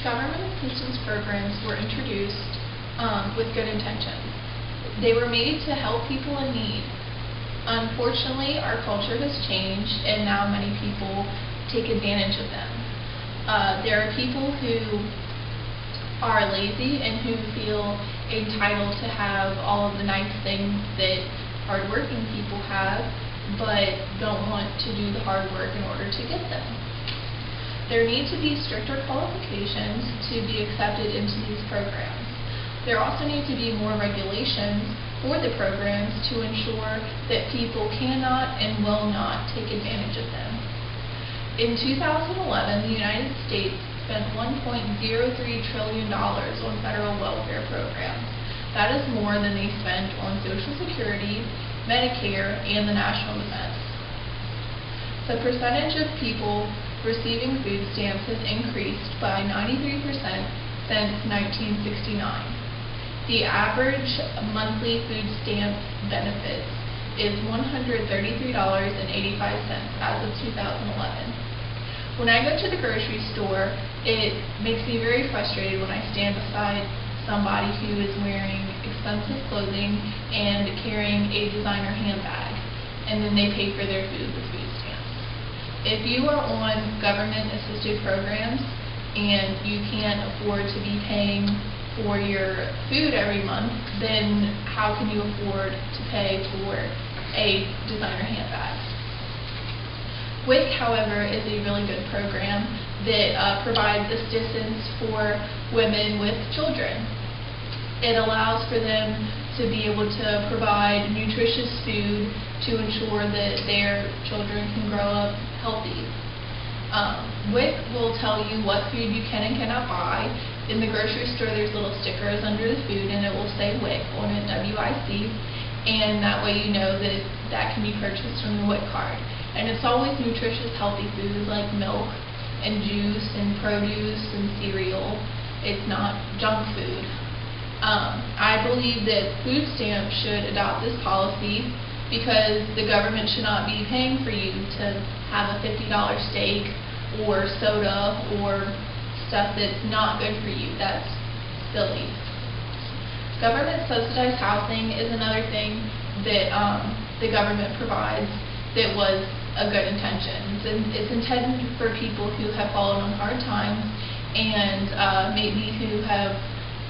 government assistance programs were introduced with good intentions. They were made to help people in need. Unfortunately, our culture has changed, and now many people take advantage of them. There are people who are lazy and who feel entitled to have all of the nice things that hardworking people have, but don't want to do the hard work in order to get them. There need to be stricter qualifications to be accepted into these programs. There also need to be more regulations for the programs to ensure that people cannot and will not take advantage of them. In 2011, the United States spent $1.03 trillion on federal welfare programs. That is more than they spent on Social Security, Medicare, and the national defense. The percentage of people receiving food stamps has increased by 93% since 1969. The average monthly food stamp benefit is $133.85 as of 2011. When I go to the grocery store, it makes me very frustrated when I stand beside somebody who is wearing expensive clothing and carrying a designer handbag, and then they pay for their food with food stamps. If you are on government-assisted programs and you can't afford to be paying for your food every month, then how can you afford to pay for a designer handbag? WIC, however, is a really good program that provides assistance for women with children. It allows for them to be able to provide nutritious food to ensure that their children can grow up healthy. WIC will tell you what food you can and cannot buy. In the grocery store, there's little stickers under the food, and it will say WIC on it, W-I-C, and that way you know that that can be purchased from the WIC card. And it's always nutritious, healthy foods like milk and juice and produce and cereal. It's not junk food. I believe that food stamps should adopt this policy because the government should not be paying for you to have a $50 steak or soda or stuff that's not good for you. That's silly. Government subsidized housing is another thing that the government provides that was a good intention. It's intended for people who have fallen on hard times and maybe who have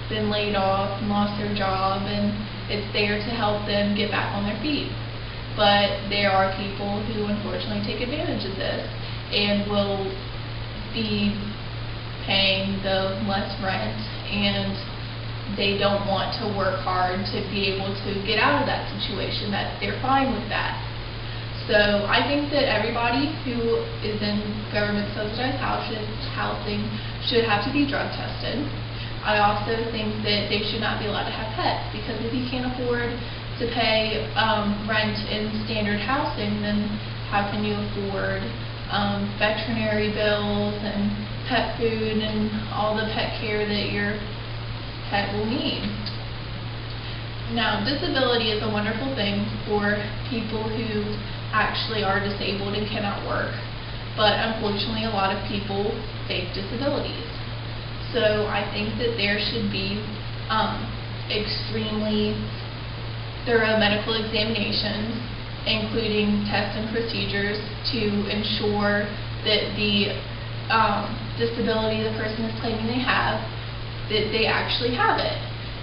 been laid off and lost their job, and it's there to help them get back on their feet. But there are people who unfortunately take advantage of this and will be paying the less rent, and they don't want to work hard to be able to get out of that situation. That they're fine with that. So I think that everybody who is in government subsidized housing should have to be drug tested. I also think that they should not be allowed to have pets, because if you can't afford to pay rent in standard housing, then how can you afford veterinary bills and pet food and all the pet care that your pet will need? Now, disability is a wonderful thing for people who actually are disabled and cannot work, but unfortunately a lot of people face disabilities. So I think that there should be extremely thorough medical examinations, including tests and procedures to ensure that the disability the person is claiming they have, that they actually have it.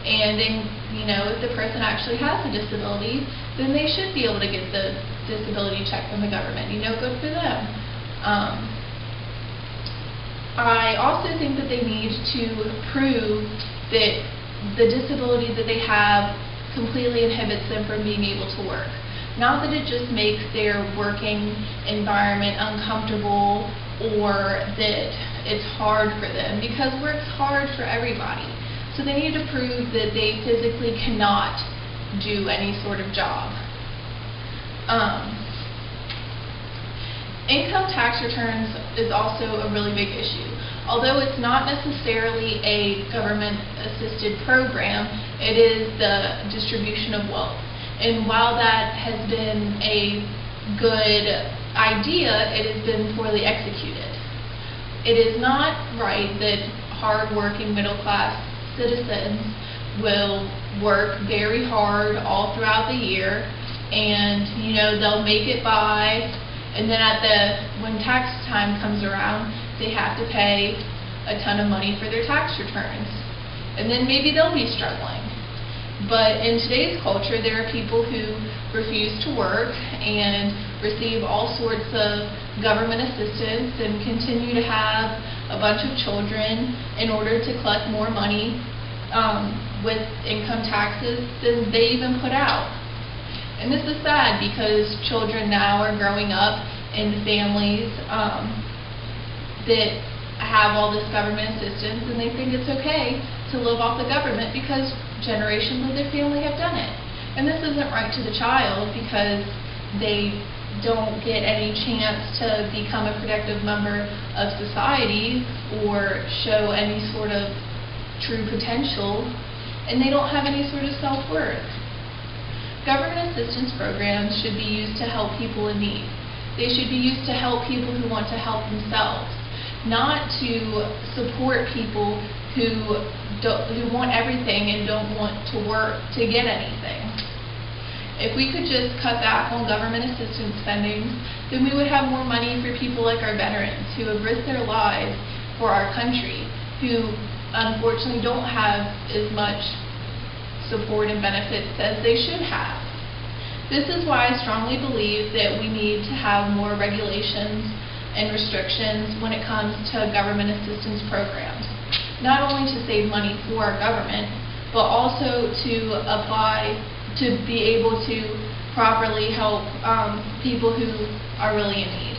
And then, you know, if the person actually has a disability, then they should be able to get the disability check from the government. You know, good for them. I also think that they need to prove that the disability that they have completely inhibits them from being able to work. Not that it just makes their working environment uncomfortable or that it's hard for them, because work's hard for everybody. So they need to prove that they physically cannot do any sort of job. Income tax returns is also a really big issue. Although it's not necessarily a government-assisted program, it is the distribution of wealth. And while that has been a good idea, it has been poorly executed. It is not right that hard-working middle-class citizens will work very hard all throughout the year, and they'll make it by, and then when tax time comes around, they have to pay a ton of money for their tax returns, and then maybe they'll be struggling. But in today's culture, there are people who refuse to work and receive all sorts of government assistance and continue to have a bunch of children in order to collect more money with income taxes than they even put out. And this is sad because children now are growing up in families that have all this government assistance, and they think it's okay to live off the government because generations of their family have done it. And this isn't right to the child because they don't get any chance to become a productive member of society or show any sort of true potential, and they don't have any sort of self-worth. Government assistance programs should be used to help people in need. They should be used to help people who want to help themselves, not to support people who want everything and don't want to work to get anything. If we could just cut back on government assistance spending, then we would have more money for people like our veterans who have risked their lives for our country, who unfortunately don't have as much support and benefits as they should have. This is why I strongly believe that we need to have more regulations and restrictions when it comes to government assistance programs. Not only to save money for our government, but also to be able to properly help people who are really in need.